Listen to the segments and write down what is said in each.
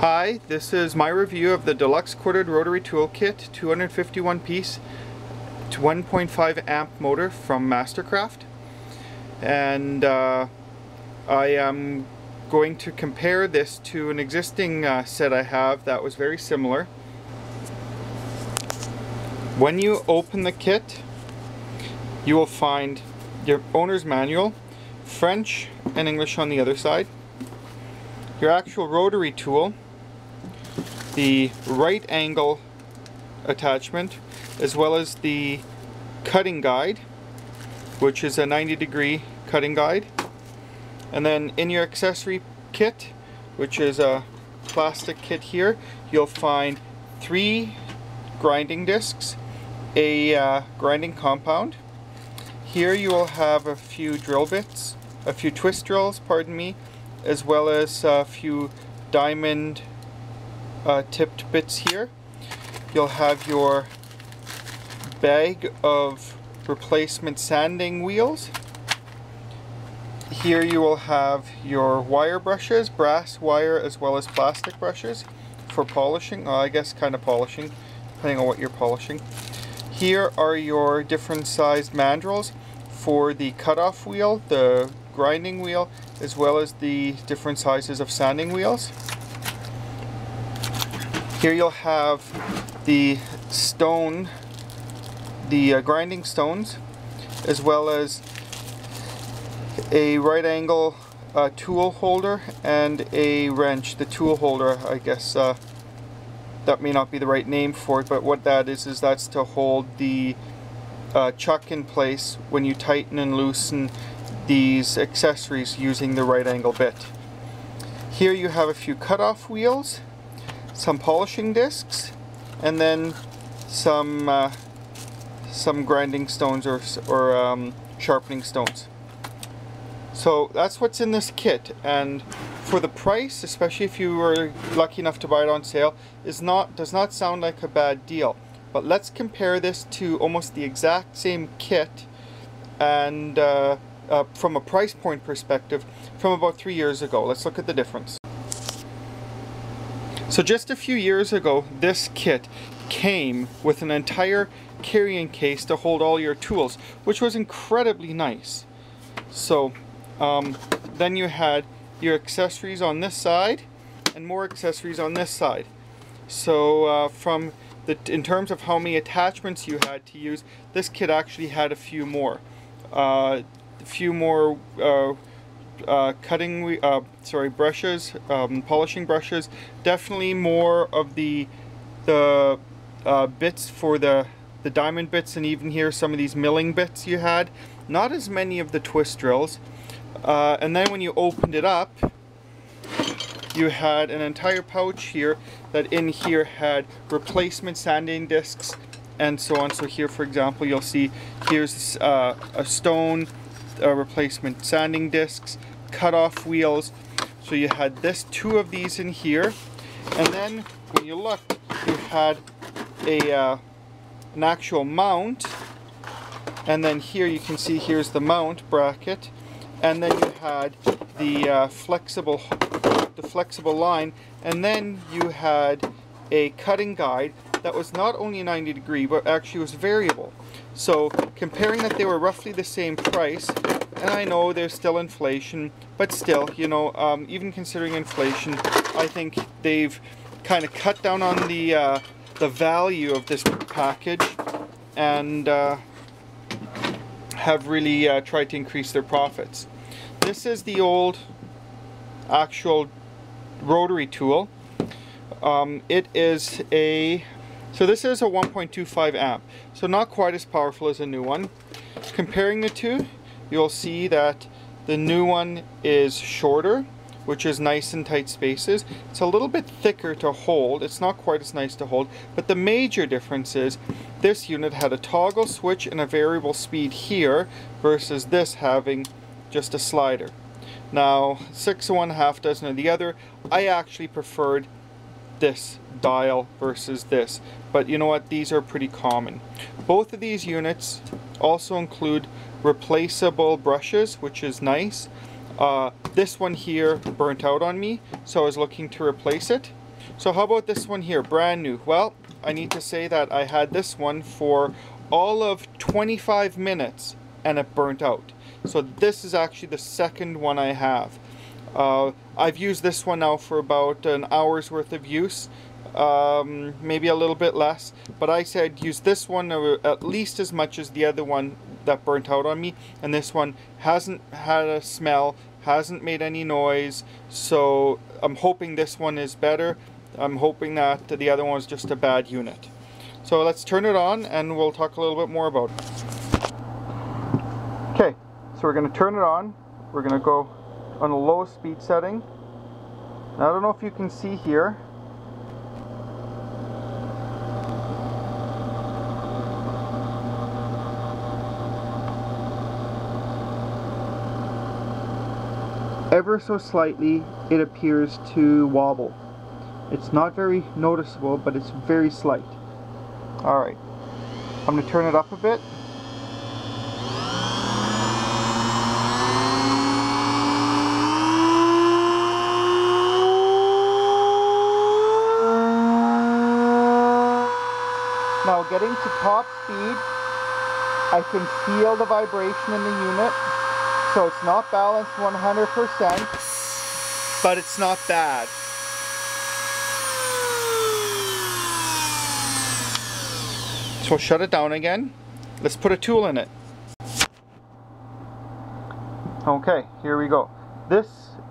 Hi, this is my review of the Deluxe Corded Rotary Tool Kit 251 piece to 1.5 amp motor from Mastercraft, and I am going to compare this to an existing set I have that was very similar. When you open the kit, you will find your owner's manual, French and English on the other side, your actual rotary tool, the right angle attachment, as well as the cutting guide, which is a 90-degree cutting guide. And then in your accessory kit, which is a plastic kit here, you'll find 3 grinding discs, a grinding compound. Here you will have a few drill bits, a few twist drills, pardon me, as well as a few diamond tipped bits here. You'll have your bag of replacement sanding wheels. Here you will have your wire brushes, brass wire as well as plastic brushes for polishing, I guess kind of polishing, depending on what you're polishing. Here are your different sized mandrels for the cutoff wheel, the grinding wheel, as well as the different sizes of sanding wheels. Here you'll have the stone, the grinding stones, as well as a right angle tool holder and a wrench. The tool holder, I guess that may not be the right name for it, but what that is that's to hold the chuck in place when you tighten and loosen these accessories using the right angle bit. Here you have a few cutoff wheels, some polishing discs, and then some grinding stones or sharpening stones. So that's what's in this kit, and for the price, especially if you were lucky enough to buy it on sale, does not sound like a bad deal. But let's compare this to almost the exact same kit, and from a price point perspective, from about 3 years ago. Let's look at the difference. So just a few years ago, this kit came with an entire carrying case to hold all your tools, which was incredibly nice. So then you had your accessories on this side and more accessories on this side. So in terms of how many attachments you had to use, this kit actually had a few more. Brushes, polishing brushes, definitely more of the bits for the diamond bits, and even here some of these milling bits you had. Not as many of the twist drills. And then when you opened it up, you had an entire pouch here that in here had replacement sanding discs and so on. So here, for example, you'll see here's a stone, replacement sanding discs, cut-off wheels. So you had 2 of these in here, and then when you looked, you had an actual mount, and then here you can see here's the mount bracket, and then you had the flexible line, and then you had a cutting guide that was not only 90 degree but actually was variable. So comparing that, they were roughly the same price, and I know there's still inflation, but still, you know, even considering inflation, I think they've kind of cut down on the value of this package, and have really tried to increase their profits. This is the old actual rotary tool. So this is a 1.25 amp, so not quite as powerful as a new one. Comparing the two, you'll see that the new one is shorter, which is nice in tight spaces. It's a little bit thicker to hold. It's not quite as nice to hold, but the major difference is this unit had a toggle switch and a variable speed here versus this having just a slider. Now, 6 of one, half dozen of the other. I actually preferred this dial versus this, but you know what, these are pretty common. Both of these units also include replaceable brushes, which is nice. This one here burnt out on me, so I was looking to replace it. So how about this one here, brand new? Well, I need to say that I had this one for all of 25 minutes and it burnt out. So this is actually the second one I have. I've used this one now for about an hour's worth of use, maybe a little bit less, but I said use this one at least as much as the other one that burnt out on me, and this one hasn't had a smell, hasn't made any noise, so I'm hoping this one is better. I'm hoping that the other one was just a bad unit. So let's turn it on and we'll talk a little bit more about it. Okay, so we're going to turn it on. We're going to go on a low speed setting. Now, I don't know if you can see here. Ever so slightly it appears to wobble. It's not very noticeable, but it's very slight. Alright, I'm going to turn it up a bit. Now getting to top speed, I can feel the vibration in the unit. So it's not balanced 100%, but it's not bad. So we'll shut it down again. Let's put a tool in it. Okay, here we go. This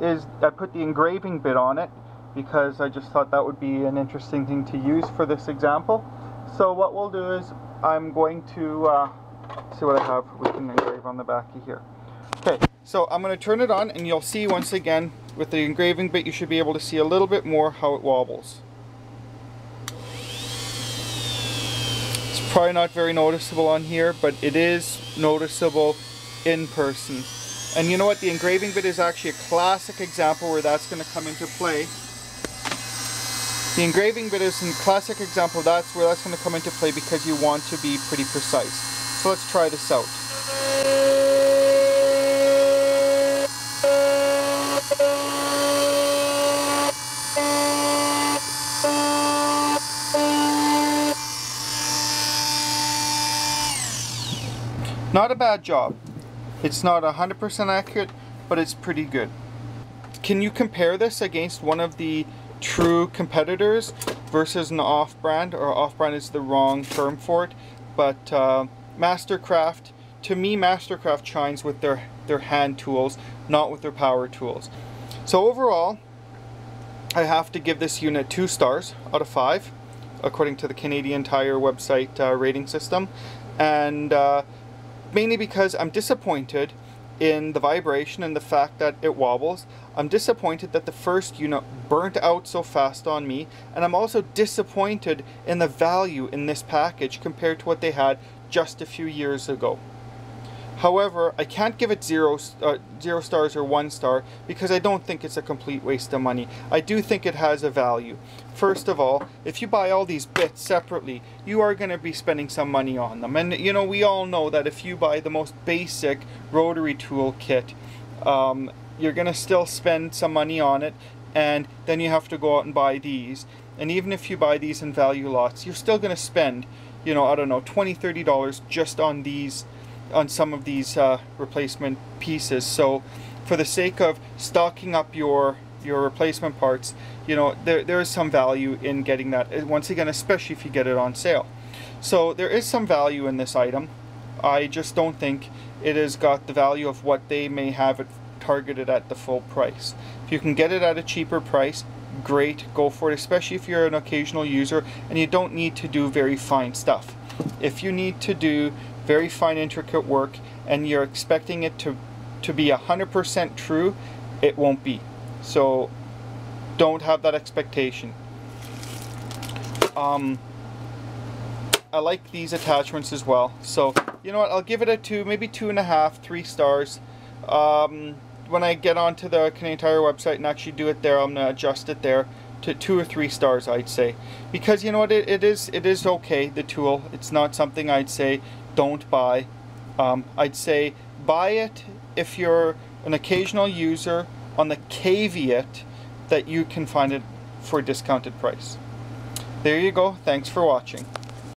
is, I put the engraving bit on it because I just thought that would be an interesting thing to use for this example. So what we'll do is I'm going to see what I have we can engrave on the back of here. Okay, so I'm going to turn it on and you'll see once again with the engraving bit you should be able to see a little bit more how it wobbles. It's probably not very noticeable on here, but it is noticeable in person. And you know what, the engraving bit is actually a classic example where that's going to come into play. The engraving bit is a classic example, that's where that's going to come into play because you want to be pretty precise. So let's try this out. Not a bad job. It's not 100% accurate, but it's pretty good. Can you compare this against one of the true competitors versus an off-brand, or off-brand is the wrong term for it, but Mastercraft, to me Mastercraft shines with their hand tools, not with their power tools. So overall, I have to give this unit 2 stars out of 5, according to the Canadian Tire website rating system, and mainly because I'm disappointed in the vibration and the fact that it wobbles. I'm disappointed that the first unit burnt out so fast on me, and I'm also disappointed in the value in this package compared to what they had just a few years ago. However, I can't give it 0 stars or 1 star because I don't think it's a complete waste of money. I do think it has a value. First of all, if you buy all these bits separately, you are going to be spending some money on them. And you know, we all know that if you buy the most basic Rotary Tool Kit, you're going to still spend some money on it, and then you have to go out and buy these. And even if you buy these in value lots, you're still going to spend, you know, I don't know, $20, $30 just on these, on some of these replacement pieces. So for the sake of stocking up your replacement parts, you know, there is some value in getting that, once again, especially if you get it on sale. So there is some value in this item. I just don't think it has got the value of what they may have it targeted at the full price. If you can get it at a cheaper price, great, go for it, especially if you're an occasional user and you don't need to do very fine stuff. If you need to do very fine intricate work and you're expecting it to be 100% true, it won't be. So don't have that expectation. I like these attachments as well, so you know what, I'll give it a 2, maybe 2.5, 3 stars. When I get onto the Canadian Tire website and actually do it there, I'm going to adjust it there to 2 or 3 stars, I'd say, because you know what, it is okay, the tool. It's not something I'd say don't buy. I'd say buy it if you're an occasional user, on the caveat that you can find it for a discounted price. There you go. Thanks for watching.